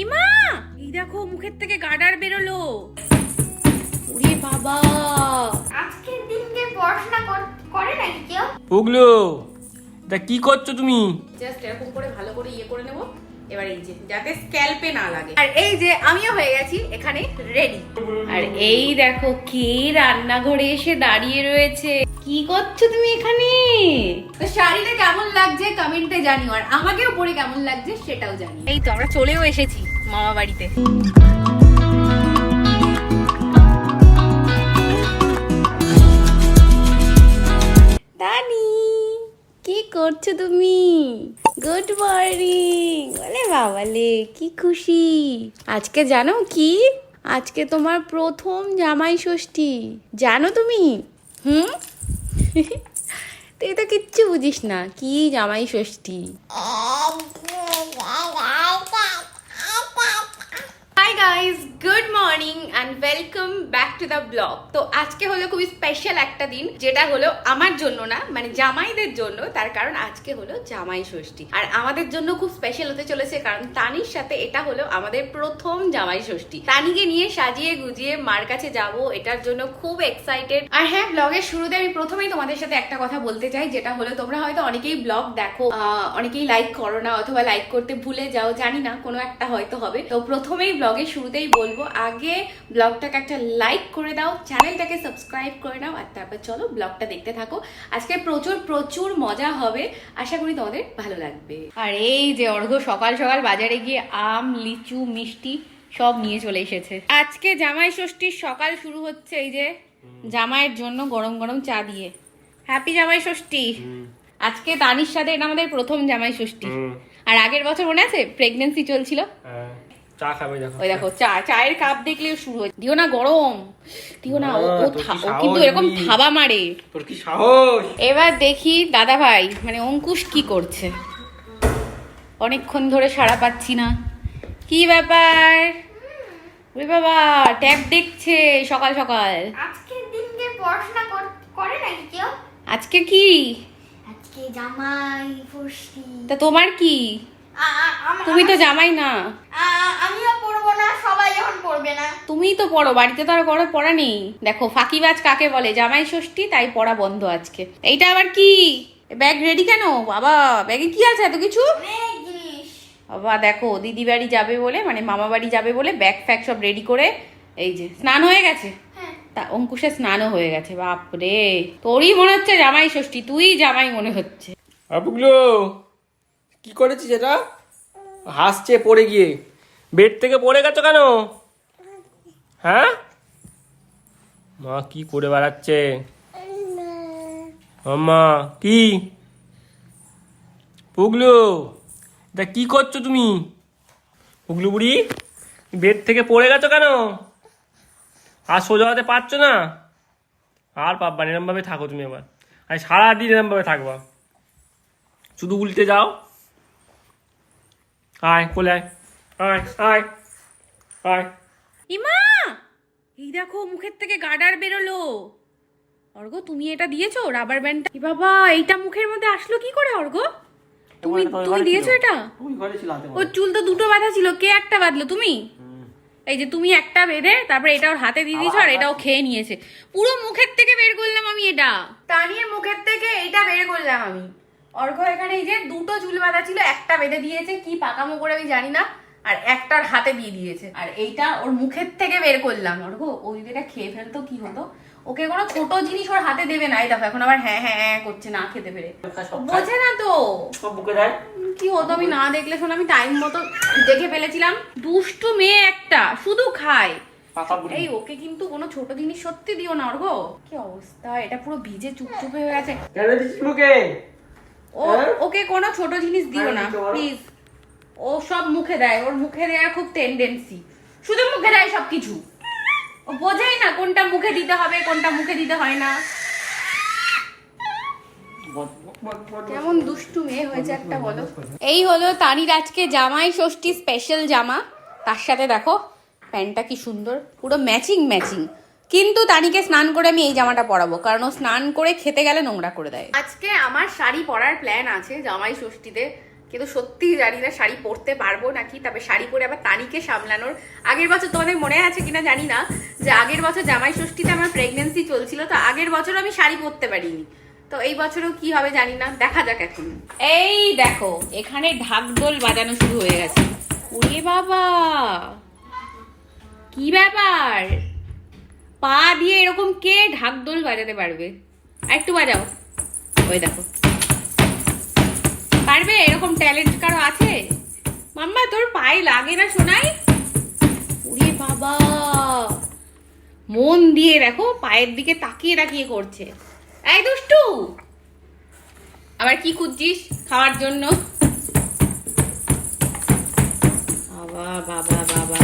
ইমা, এই দেখো মুখের থেকে গাডার বেরোলো। ওরে বাবা, আজকের দিনকে পড়াশোনা করে নাকি কেউ? পুগলু, এটা কি করছো তুমি? জাস্ট এরকম করে ভালো করে করে নেব। এবার এই যে যাতে স্ক্যাল্পে না লাগে। আর এই যে আমিও হয়ে গেছি এখানে রেডি। আর এই দেখো কে রান্নাঘরে এসে দাঁড়িয়ে রয়েছে। কি করছো তুমি এখানে? তো শাড়িটা কেমন লাগছে কমেন্টে জানিও, আর আমাকেও পরে কেমন লাগছে সেটাও জানিও। এই তো আমরা চলেও এসেছি মামা বাড়িতে। দানি, কি করছো তুমি? Good morning. বলে বাবালে কি খুশি। আজকে জানো কি, আজকে তোমার প্রথম জামাই ষষ্ঠী। জানো তুমি? তুই তো কিচ্ছু বুঝিস না কি Jamai Shashthi. Hi guys, good morning and welcome back to the vlog. তো আজকে হলো খুবই স্পেশাল একটা দিন, যেটা হলো আমার জন্য না, মানে জামাইদের জন্য। তার কারণ আজকে হলো জামাই ষষ্ঠী, আর আমাদের জন্য খুব স্পেশাল হতে চলেছে, কারণ তানির সাথে এটা হলো আমাদের প্রথম জামাই ষষ্ঠী। তানিকে নিয়ে সাজিয়ে গুজিয়ে মার কাছে যাব, এটার জন্য খুব এক্সাইটেড। আর হ্যাঁ, ব্লগের শুরুতে আমি প্রথমেই তোমাদের সাথে একটা কথা বলতে চাই, যেটা হলো তোমরা হয়তো অনেকেই ব্লগ দেখো, অনেকেই লাইক করো না, অথবা লাইক করতে ভুলে যাও, জানি না, কোনো একটা হয়তো হবে। তো প্রথমেই ব্লগের শুরুতেই বলবো, আগে ব্লগটাকে একটা লাইক করে দাও, চ্যানেলটাকে সাবস্ক্রাইব করে নাও, আর তারপর চলো ব্লগটা দেখতে থাকো। আজকে প্রচুর প্রচুর মজা হবে, আশা করি তোমাদের ভালো লাগবে। আর এই যে অর্ঘ্য সকাল সকাল বাজারে গিয়ে আম, লিচু, মিষ্টি সব নিয়ে চলে এসেছে। আজকে জামাই ষষ্ঠীর সকাল শুরু হচ্ছে এই যে জামাইয়ের জন্য গরম গরম চা দিয়ে। হ্যাপি জামাই ষষ্ঠী। আজকে তানির সাথে এটা আমাদের প্রথম জামাই ষষ্ঠী। আর আগের বছর মনে আছে প্রেগন্যান্সি চলছিল, চা খাবে? দেখো, ওই দেখো চায়ের কাপ দেখলেও শুরু হয়। দিও না গরম, দিও না। ও কিন্তু এরকম থাবা মারে। তোর কি সাহস! এবার দেখি দাদা ভাই মানে অঙ্কুশ কি করছে। অনেকক্ষণ ধরে সাড়া পাচ্ছি না, কি ব্যাপার? ওরে বাবা, ট্যাব দেখছে সকাল সকাল। আজকের দিনকে পড়াশোনা করে নাকি কেউ? আজকে কি? আজকে জামাই ষষ্ঠী। তা তোমার কি? তুমি তো জামাই না। আমিও পড়বো না, সবাই যখন পড়বে না। তুমিই তো পড়ো, বাড়িতে তো আর কোনো পড়া নেই। দেখো ফাঁকিবাজ কাকে বলে, জামাই ষষ্ঠী তাই পড়া বন্ধ আজকে। এইটা আবার কি? ব্যাগ রেডি কেন বাবা? ব্যাগে কি আছে এত কিছু? অনেক জিনিস। বাবা দেখো, দিদি বাড়ি যাবে বলে, মানে মামা বাড়ি যাবে বলে ব্যাগ ফ্যাগ সব রেডি করে। এই যে স্নান হয়ে গেছে, তা অঙ্কুশের স্নানও হয়ে গেছে। বাপরে, তোরই মনে হচ্ছে জামাই ষষ্ঠী, তুই জামাই মনে হচ্ছে। পুগলু, কি করেছিস এটা? হাসছে পড়ে গিয়ে। বেড থেকে পড়ে গেছো কেন? হ্যাঁ, মা কি করে বেড়াচ্ছে? মাম্মা কি? পুগলু, এটা কি করছো তুমি? পুগলু বুড়ি, বেড থেকে পড়ে গেছো কেন? আর সোজা হতে পারছো না? আর পাব্বা, এরম ভাবে থাকো তুমি এবার। আর সারাদিন এরম ভাবে থাকবা, শুধু উল্টে যাও। আয় কোলে আয়, আয় আয় আয়। ইমা, এই দেখো মুখের থেকে গাডার বেরোলো। অর্ঘ, তুমি এটা দিয়েছো রাবার ব্যান্ডটা? বাবা, এইটা মুখের মধ্যে আসলো কি করে অর্ঘ? তুমি দিয়েছো এটা? ওর চুল তো দুটো বাঁধা ছিল, কে একটা বাঁধলো? তুমি? এই যে তুমি একটা বেঁধে তারপরে এটা ওর হাতে দিয়ে দিয়েছো, আর এটাও খেয়ে নিয়েছে। পুরো মুখের থেকে বের করলাম আমি এটা, তানির মুখের থেকে এইটা বের করলাম আমি। অর্ঘ এখানে এই যে দুটো চুল বাঁধা ছিল, একটা বেঁধে দিয়েছে, কি পাকামো করে আমি জানি না, আর একটার হাতে দিয়ে দিয়েছে, আর এইটা ওর মুখের থেকে বের করলাম। অর্ঘ, ও যদি এটা খেয়ে ফেলতো কি হতো? ওকে কোনো ছোট জিনিস ওর হাতে দেবে না। এই দেখো এখন আবার হ্যাঁ হ্যাঁ হ্যাঁ করছে না খেতে পেরে, বোঝে না তো কি হতো। আমি না দেখলে শোন, আমি টাইম মতো দেখে ফেলেছিলাম। দুষ্টু মেয়ে একটা, শুধু খায়। এই ওকে কিন্তু কোনো ছোট জিনিস সত্যি দিও না অর্ঘ। কি অবস্থা, এটা পুরো ভিজে চুপচুপ হয়ে গেছে। ওকে কোনো ছোট জিনিস দিও না প্লিজ। ও সব মুখে দেয়, ওর মুখে দেওয়ার খুব টেন্ডেন্সি, শুধু মুখে দেয় সবকিছু। ও বোঝেই না কোনটা মুখে দিতে হবে, কোনটা মুখে দিতে হয় না। কেমন দুষ্টু মেয়ে হয়েছে একটা বলো। এই হলো তানির আজকে জামাই ষষ্ঠী স্পেশাল জামা। তার সাথে দেখো প্যান্টটা কি সুন্দর, পুরো ম্যাচিং ম্যাচিং। কিন্তু তানিকে স্নান করে আমি এই জামাটা পরাবো, কারণ ও স্নান করে খেতে গেলে নোংরা করে দেয়। আজকে আমার শাড়ি পরার প্ল্যান আছে জামাই ষষ্ঠীতে, কিন্তু সত্যি জানি না শাড়ি পরতে পারবো নাকি। তবে শাড়ি পরে আবার তানিকে সামলানোর, আগের বছর তোমাদের মনে আছে কিনা জানি না, যে আগের বছর জামাই ষষ্ঠীতে আমার প্রেগনেন্সি চলছিল, তো আগের বছর আমি শাড়ি পরতে পারিনি। তো এই বছরও কি হবে জানি না, দেখা যাক এখন। এই দেখো এখানে ঢাকঢোল বাজানো শুরু হয়ে গেছে। ওরে বাবা, কি ব্যাপার, পা দিয়ে এরকম কে ঢাকঢোল বাজাতে পারবে? আর একটু বাজাও। ওই দেখো, পারবে? এরকম ট্যালেন্ট কারো আছে? মাম্মা তোর পায়ে লাগে না শোনাই? ওরে বাবা, মন দিয়ে দেখো, পায়ের দিকে তাকিয়ে তাকিয়ে করছে। এই দুষ্টু, আবার কি খুঁজছিস খাওয়ার জন্য? বাবা বাবা বাবা,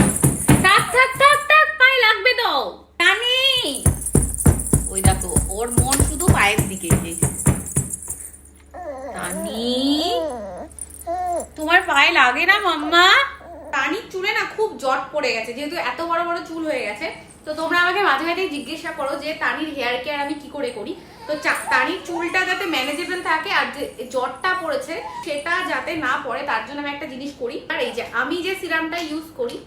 থাক থাক থাক থাক, পায়ে লাগবে তো টানি। ওই দেখো ওর মন শুধু পায়ের দিকে। টানি, তোমার পায়ে লাগে না মাম্মা? টানির চুলে না খুব জট পড়ে গেছে, যেহেতু এত বড় বড় চুল হয়ে গেছে। তো তোমরা আমাকে মাঝে মাঝে জিজ্ঞাসা করো যে টানির হেয়ার কেয়ার আমি কি করে করি। তো টানির চুলটা যাতে ম্যানেজেবল থাকে আর যে জটটা পড়েছে সেটা যাতে না পড়ে, তার জন্য আমি একটা জিনিস করি। আর এই যে আমি যে সিরামটা ইউজ করি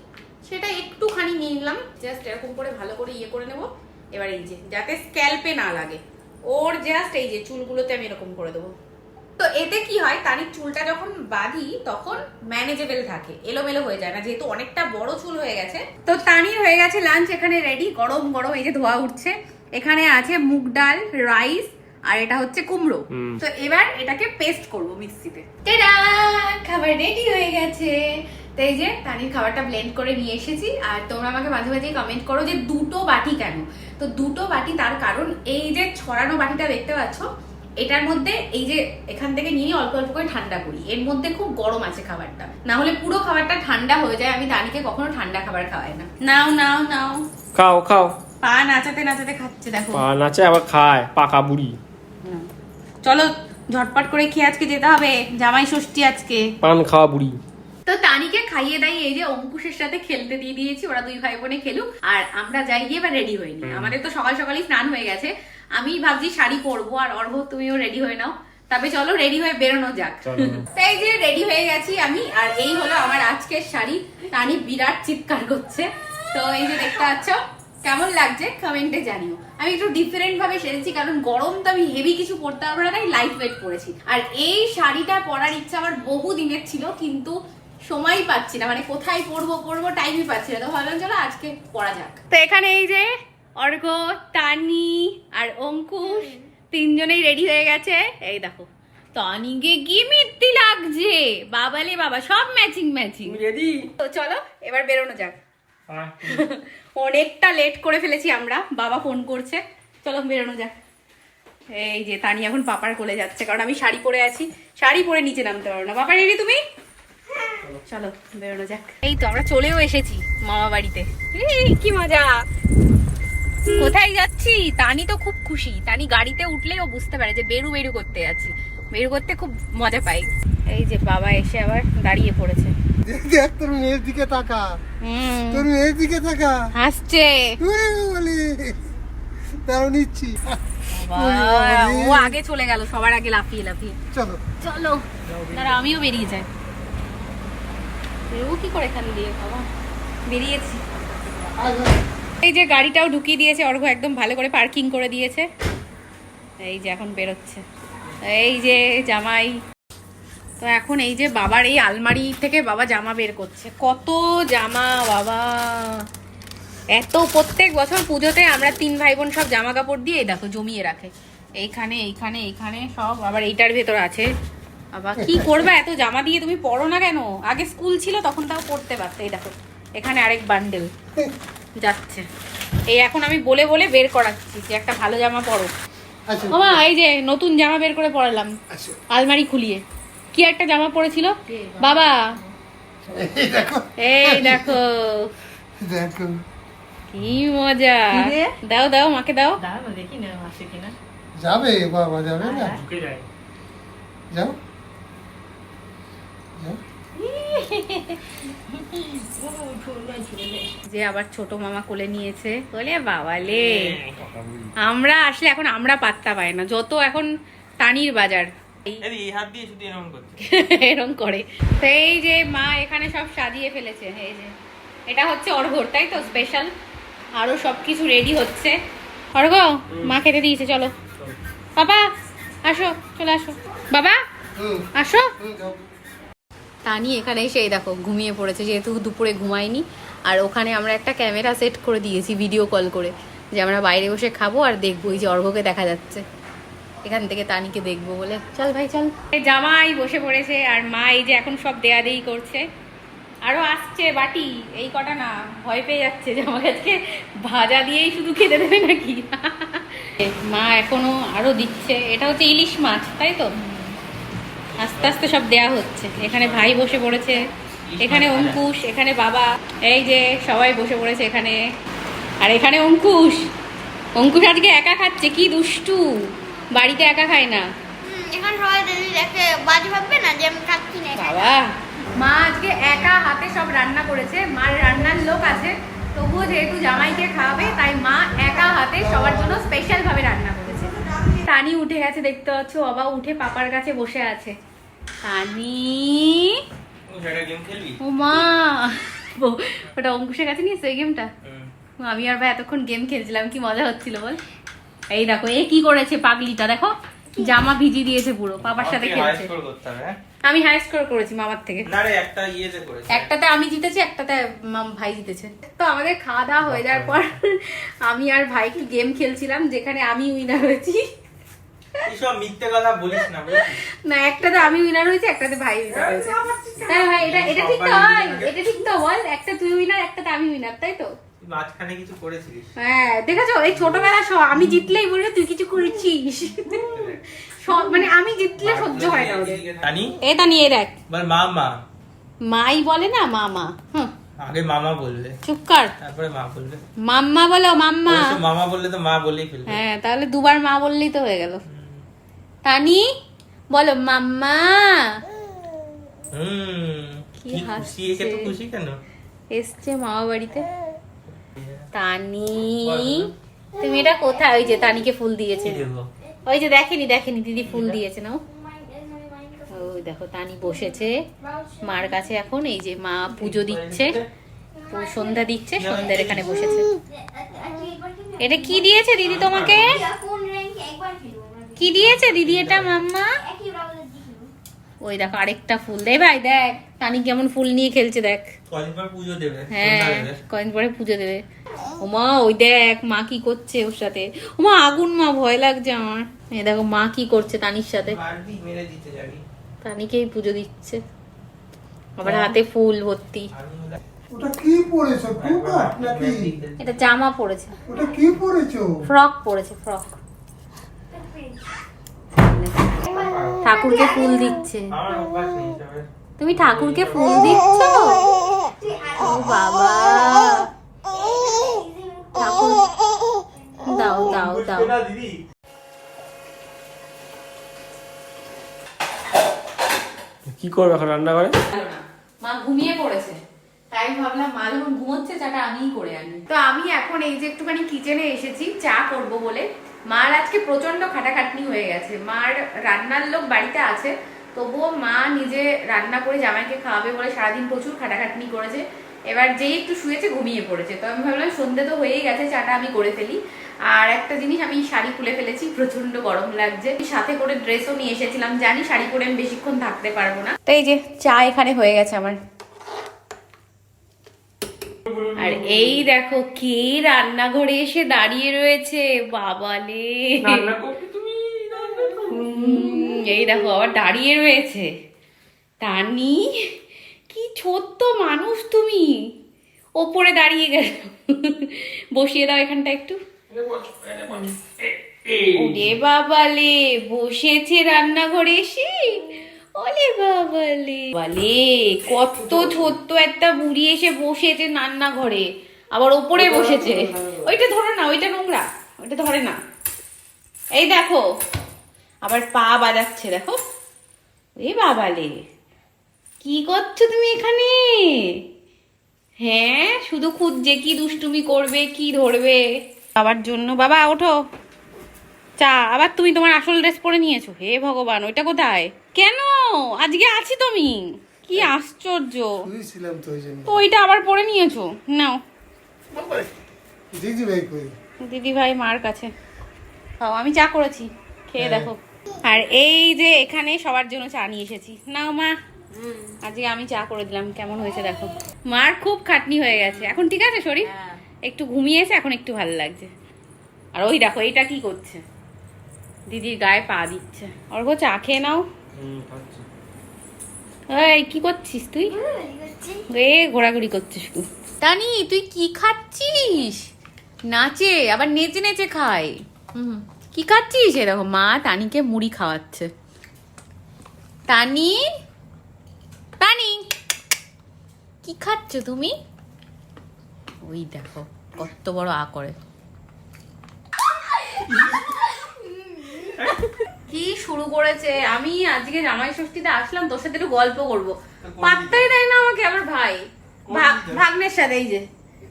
সেটা একটুখানি নিয়ে নিলাম, জাস্ট এরকম করে ভালো করে ইয়ে করে নেবো। এবার এই যে যাতে স্ক্যাল্পে না লাগে, ওর জাস্ট এই যে চুলগুলোতে আমি এরকম করে দেবো। তো এতে কি হয়, তানির চুলটা যখন বাঁধি তখন ম্যানেজেবল থাকে, এলোমেলো হয়ে যায় না, যেহেতু অনেকটা বড় চুল হয়ে গেছে। তো তানির হয়ে গেছে লাঞ্চ এখানে রেডি, গরম গরম এই যে ধোয়া উঠছে। এখানে আছে মুগ ডাল, রাইস, আর এটা হচ্ছে কুমড়ো। তো এবার এটাকে পেস্ট করবো মিক্সিতে। টেডা, খাবার রেডি হয়ে গেছে। তো এই যে তানির খাবারটা ব্লেন্ড করে নিয়ে এসেছি। আর তোমরা আমাকে মাঝে মাঝে কমেন্ট করো যে দুটো বাটি কেন। তো দুটো বাটি তার কারণ এই যে ছড়ানো বাটিটা দেখতে পাচ্ছ, এটার মধ্যে এই যে এখান থেকে নিয়ে অল্প অল্প করে ঠান্ডা করি। এর মধ্যে খুব গরম আছে খাবারটা, না হলে পুরো খাবারটা ঠান্ডা হয়ে যায়। আমি তানিকে কখনো ঠান্ডা খাবার খাওয়াই না। নাও নাও নাও, খাও খাও। পা নাচাতে নাচাতে খাচ্ছে দেখো। পা নাচে আবার খায়, পাকা বুড়ি। চলো ঝটপট করে খেয়ে আজকে যেতে হবে, জামাই ষষ্ঠী আজকে। পান খাওয়া বুড়ি। তো তানিকে খাইয়ে দাইয়ে এই যে অঙ্কুশের সাথে খেলতে দিয়ে দিয়েছি, ওরা দুই ভাই বোনে খেলুক। আর আমরা যাই গিয়ে এবার রেডি হয়ে নিই। আমাদের তো সকাল সকালই স্নান হয়ে গেছে। আমি ভাবছি শাড়ি পরবো, আর অর্ঘ তুমিও রেডি হয়ে নাও। তবে চলো রেডি হয়ে বেরোনো যাক। তাই যে রেডি হয়ে গেছি আমি, আর এই হলো আমার আজকের শাড়ি। তানি বিরাট চিৎকার করছে। তো এই যে দেখতে পাচ্ছ, কেমন লাগছে কমেন্টে জানিও। আমি একটু ডিফারেন্ট ভাবে সেরেছি, কারণ গরম তো আমি হেভি কিছু পরতে পারবো না, তাই লাইট ওয়েট পরেছি। আর এই শাড়িটা পরার ইচ্ছা আমার বহু দিনের ছিল, কিন্তু সময় পাচ্ছি না, মানে কোথায় পরবো টাইমই পাচ্ছি না। তো ভাবলাম চলো আজকে পরা যাক। তো এখানে এই যে অর্ঘ, তানি আর অঙ্কুশ তিনজনেই রেডি হয়ে গেছে। এই দেখো তানিকে কি মিত্তি লাগছে, বাবালে বাবা, সব ম্যাচিং ম্যাচিং। রেডি? তো চলো এবার বেরোনো যাক। অনেকটা লেট করে ফেলেছি আমরা, বাবা ফোন করছে, চলো বেরোনো যাক। এই যে তানি এখন পাপার কোলে যাচ্ছে, কারণ আমি শাড়ি পরে আছি, শাড়ি পরে নিচে নামতে পারো না। পাপা রেডি তুমি? চলো বেরোনো যাক। এই তো আমরা চলেও এসেছি মামা বাড়িতে। এই কি মজা! কোথায় যাচ্ছি? তানি তো খুব খুশি। তানি গাড়িতে উঠলেই ও বুঝতে পারে যে বেরু বেরু করতে যাচ্ছি, বেরু করতে খুব মজা পাই। এই যে বাবা এসে আবার দাঁড়িয়ে পড়েছে। দেখ তোর মেয়ের দিকে তাকা, তোর মেয়ের দিকে তাকা, হাসছে। তাও নিচ্ছি। ও আগে চলে গেল সবার আগে, লাফিয়ে লাফিয়ে। চলো চলো দাঁড়া, আমিও বেরিয়ে যাই। বেরোবো কি করে এখান দিয়ে? বাবা বেরিয়েছি। এই যে গাড়িটাও ঢুকিয়ে দিয়েছে অর্ঘ, একদম ভালো করে পার্কিং করে দিয়েছে। এই যে এখন বেরোচ্ছে, এই যে জামাই। তো এখন এই যে বাবার এই আলমারি থেকে বাবা জামা বের করছে, কত জামা বাবা! এত প্রত্যেক বছর পুজোতে আমরা তিন ভাই বোন সব জামা কাপড় দিয়ে দেখো জমিয়ে রাখে, এইখানে এইখানে এইখানে সব। আবার এইটার ভেতর আছে। বাবা কি করবে এত জামা দিয়ে? তুমি পরো না কেন? আগে স্কুল ছিল তখন তাও পড়তে পারতে। এই দেখো এখানে আরেক বান্ডেল যাচ্ছে। এই এখন আমি বলে বলে বের করাচ্ছি যে একটা ভালো জামা পরো। বাবা এই যে নতুন জামা বের করে পরালাম আলমারি খুলিয়ে। কি একটা জামা পরেছিল বাবা? এই দেখো দেখো কি মজা! দাও দাও মাকে দাও। যাবে বাবা, যাবে না? যাও যে আবার ছোট মামা কোলে নিয়েছে, বলে বাবালে। আমরা আসলে এখন আমরা পাত্তা পাই না, যত এখন টানির বাজার এই হাত দিয়ে শুধু এরকম করছে। এরকম করে। তো এই যে মা এখানে সব সাজিয়ে ফেলেছে, এই যে এটা হচ্ছে অর্ঘ্য, তাই তো স্পেশাল। আরো সবকিছু রেডি হচ্ছে। অর্ঘ্য মা খেতে দিয়েছে, চলো বাবা আসো, চলে আসো বাবা আসো। তানি এখানে এসে এই দেখো ঘুমিয়ে পড়েছে, যেহেতু দুপুরে ঘুমায়নি। আর ওখানে আমরা একটা ক্যামেরা সেট করে দিয়েছি ভিডিও কল করে, যে আমরা বাইরে বসে খাবো আর দেখবো। এই যে অর্ঘ্যকে দেখা যাচ্ছে এখান থেকে, তানিকে দেখবো বলে। চল ভাই চল। জামাই বসে পড়েছে আর মা এই যে এখন সব দেয়া দেই করছে। আরো আসছে বাটি, এই কটা না, ভয় পেয়ে যাচ্ছে যে আমার কাছে ভাজা দিয়েই শুধু খেতে দেবে নাকি। মা এখনো আরো দিচ্ছে। এটা হচ্ছে ইলিশ মাছ, তাই তো? আস্তে আস্তে সব দেয়া হচ্ছে। এখানে ভাই বসে পড়েছে, এখানে অঙ্কুশ, এখানে বাবা, এই যে সবাই বসে পড়েছে এখানে। আর এখানে অঙ্কুশ, অঙ্কুশ আজকে একা খাচ্ছে, কি দুষ্টু, বাড়িতে একা খায় না। এখন সবাই যদি দেখে বাজে ভাববে না যে আমি খাচ্ছি না। বাবা, মা আজকে একা হাতে সব রান্না করেছে। মার রান্নার লোক আছে, তবুও যেহেতু জামাইকে খাওয়াবে তাই মা একা হাতে সবার জন্য স্পেশাল ভাবে রান্না করেছে। তানি উঠে গেছে দেখতে পাচ্ছ, বাবা উঠে পাপার কাছে বসে আছে। তানি, ও মা, ওটা অঙ্কুশের কাছে নিয়েছে এই গেমটা। আমি আর ভাই এতক্ষণ গেম খেলছিলাম, কি মজা হচ্ছিল বল। এই দেখো এ কি করেছে পাগলিটা, দেখো জামা ভিজি দিয়েছে পুরো, পাপার সাথে খেলছে। আমি হাই স্কোর করেছি মামার থেকে। একটাতে আমি জিতেছি, একটাতে ভাই জিতেছে। তো আমাদের খাওয়া দাওয়া হয়ে যাওয়ার পর আমি আর ভাই কি গেম খেলছিলাম, যেখানে আমি উইনার হয়েছি। এসব মিথ্যে কথা বলিস না। না, একটাতে আমি উইনার হয়েছি, একটাতে ভাই উইনার হয়েছে। হ্যাঁ ভাই, এটা ঠিক তো হয়, এটা ঠিক তো বল। একটা তুই উইনার, একটাতে আমি উইনার, তাই তো? মাঝখানে কিছু করেছিস? হ্যাঁ দেখেছো, এই ছোটবেলা আমি জিতলেই বলবে তুই কিছু করেছিস। মানে আমি জিতলে সহ্য হয় না ওদের। এটা নিয়ে দেখ, মামা মাই বলে না, মামা। আগে মামা বললে, চুপ কর, তারপরে মা বললে। মাম্মা বলো, মাম্মা। মামা বললে তো মা বলেই ফেলবে। হ্যাঁ, তাহলে দুবার মা বললেই তো হয়ে গেল। তানি বলো মাম্মা। কি হাসি, এত খুশি কেন? এসছে মামা বাড়িতে। তানি, তুমি এটা কোথায়? ওই যে তানিকে ফুল দিয়েছে, ওই যে দেখেনি দিদি ফুল দিয়েছে না। ওই দেখো তানি বসেছে মার কাছে এখন। এই যে মা পুজো দিচ্ছে, সন্ধ্যা দিচ্ছে, সন্ধ্যার এখানে বসেছে। এটা কি দিয়েছে দিদি তোমাকে? কি দিয়েছে দিদি এটা মাম্মা? ওই দেখো আরেকটা ফুল দে ভাই, দেখ তানি কেমন ফুল নিয়ে খেলছে, দেখ। কদিন পর পুজো দেবে। হ্যাঁ, কদিন পরে পুজো দেবে। ওমা ওই দেখ মা কি করছে ওর সাথে। ওমা আগুন, মা ভয় লাগছে আমার। এই দেখো মা কি করছে তানির সাথে, তানিকেই পুজো দিচ্ছে, আবার হাতে ফুল ভর্তি। ওটা কি পরেছো টুপা নাকি? এটা জামা পরেছে। ওটা কি পরেছো? ফ্রক পরেছে, ফ্রক। ঠাকুরকে ফুল দিচ্ছে। তুমি ঠাকুরকে ফুল দিচ্ছ? ও বাবা, ঠাকুর দাও দাও দাও। কি করবে এখন রান্না করে? মা ঘুমিয়ে পড়েছে, তাই ভাবলাম মা যখন ঘুমোচ্ছে চাটা আমিই করে আনি। তো আমি এখন এই যে একটুখানি কিচেনে এসেছি চা করব বলে। মার আজকে প্রচন্ড খাটাখাটনি হয়ে গেছে। মার রান্নার লোক বাড়িতে আছে, তবুও মা নিজে রান্না করে জামাইকে খাওয়াবে বলে সারাদিন প্রচুর খাটাখাটনি করেছে। এবার যেই একটু শুয়েছে ঘুমিয়ে পড়েছে। তো আমি ভাবলাম সন্ধ্যে তো হয়েই গেছে, চাটা আমি করে ফেলি। আর একটা জিনিস, আমি শাড়ি খুলে ফেলেছি, প্রচন্ড গরম লাগছে। সাথে করে ড্রেসও নিয়ে এসেছিলাম, জানি শাড়ি পরে আমি বেশিক্ষণ থাকতে পারবো না। তো এই যে চা এখানে হয়ে গেছে আমার। আর এই দেখো কে রান্নাঘরে এসে দাঁড়িয়ে রয়েছে, বাবালে। এই দেখো আবার দাঁড়িয়ে রয়েছে। তানি, কি ছোট্ট মানুষ তুমি, ওপরে দাঁড়িয়ে গেল। বসিয়ে দাও এখানটা একটু। ওরে বাবালে, বসেছে রান্নাঘরে এসে। ওলে বাবালে, বালে কত ছোট্ট একটা বুড়ি এসে বসেছে রান্নাঘরে, আবার ওপরে বসেছে। ওইটা ধরো না, ওইটা নোংরা, ওইটা ধরে না। এই দেখো আবার পা বাজাচ্ছে, দেখো। এ বাবালে, কি করছো তুমি এখানে? হ্যাঁ, শুধু খুঁজছে কি দুষ্টুমি করবে, কি ধরবে। বাবার জন্য। বাবা ওঠো, চা আবার তুমি তোমার আসল ড্রেস পরে নিয়েছো, হে ভগবান ওইটা কোথায়? কেন আজকে আছি তুমি? কি আশ্চর্য, শুয়েছিলাম তো ওই জন্য। তো ওইটা আবার পরে নিয়েছো। নাও দিদি ভাই কই? দিদি ভাই মার কাছে। খাও, আমি চা করেছি, খেয়ে দেখো। আর এই যে এখানে সবার জন্য চা নিয়ে এসেছি, নাও মা। আজকে আমি চা করে দিলাম, কেমন হয়েছে দেখো। মার খুব খাটনি হয়ে গেছে, এখন ঠিক আছে শরীর, একটু ঘুমিয়েছে, এখন একটু ভালো লাগছে। আর ওই দেখো এইটা কি করছে, দিদির গায়ে পা দিচ্ছে। অর্ঘ চা খেয়ে নাও। এই কি করছিস তুই? এ ঘোরাঘুরি করছিস তুই। টানি তুই কি খাচ্ছিস? নাচে, আবার নেচে নেচে খায়। কি খাচ্ছিস? এ দেখো মা টানিকে মুড়ি খাওয়াচ্ছে। টানি, টানি কি খাচ্ছ তুমি? ওই দেখো কত বড় আ করে। কি শুরু করেছে। আমি আজকে জামাই ষষ্ঠীতে আসলাম তোর সাথে একটু গল্প করবো, পাত্তাই দেয় না আমাকে আমার ভাই। ভাগ্নের সাথে এই যে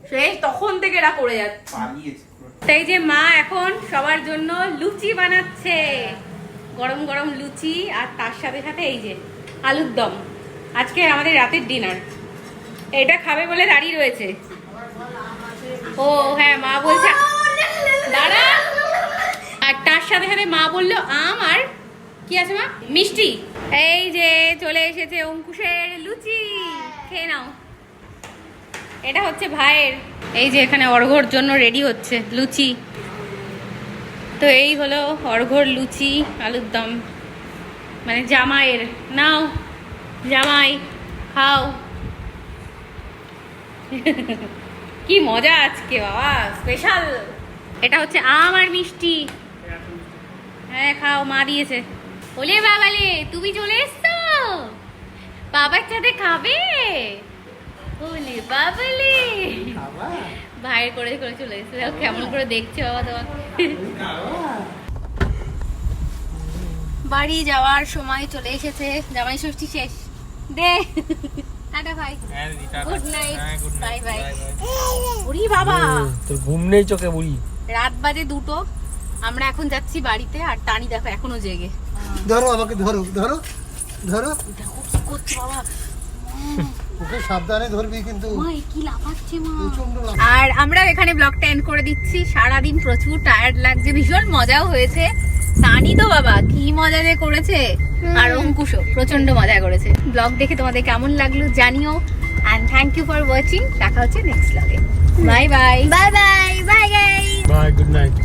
সেই তখন থেকে এরা করে যাচ্ছে। তাই যে মা এখন সবার জন্য লুচি বানাচ্ছে, গরম গরম লুচি, আর তার সাথে সাথে এই যে আলুর দম। আজকে আমাদের রাতের ডিনার, এটা খাবে বলে দাঁড়িয়ে রয়েছে। ও হ্যাঁ মা বলছে দাঁড়া, আর তার সাথে সাথে মা বললো আম আর কি আছে মা, মিষ্টি। এই যে চলে এসেছে অঙ্কুশের লুচি, খেয়ে নাও। এটা হচ্ছে ভাইয়ের। এই যে এখানে অর্ঘর জন্য রেডি হচ্ছে লুচি। তো এই হলো অর্ঘর লুচি আলুর দম, মানে জামাইয়ের। নাও জামাই খাও। কি মজা আজকে বাবা, স্পেশাল। এটা হচ্ছে আম আর মিষ্টি। হ্যাঁ খাও, মা দিয়েছে। ওলে বাবালে তুমি চলে এসছো, বাবার সাথে খাবে? ওলে বাবালে ভাইয়ের করে করে চলে এসছে, কেমন করে দেখছে বাবা তোমাকে। বাড়ি যাওয়ার সময় চলে এসেছে, জামাই ষষ্ঠী শেষ। দে টাটা ভাই, গুড নাইট, বাই বাই। ওরে বাবা তোর ঘুম নেই চোখে বুড়ি। রাত বাজে 2টো, আমরা এখন যাচ্ছি বাড়িতে। আর টানি দেখো এখনো জেগে। ধরো আমাকে, ধরো ধরো ধরো। দেখো কি করছে বাবা, ওকে সাবধানে ধরবি কিন্তু। মা এ কি লাফাচ্ছে মা। প্রচন্ড লাফ। আর আমরা এখানে ব্লগটা এন্ড করে দিচ্ছি। সারাদিন প্রচুর টায়ার্ড লাগছে, ভীষণ মজাও হয়েছে। টানি তো বাবা কি মজা যে করেছে, আর অঙ্কুশও প্রচন্ড মজা করেছে। ব্লগ দেখে তোমাদের কেমন লাগলো জানিও, and thank you for watching. দেখা হচ্ছে নেক্সট ব্লগে। Bye bye, bye bye, bye guys, bye, good night.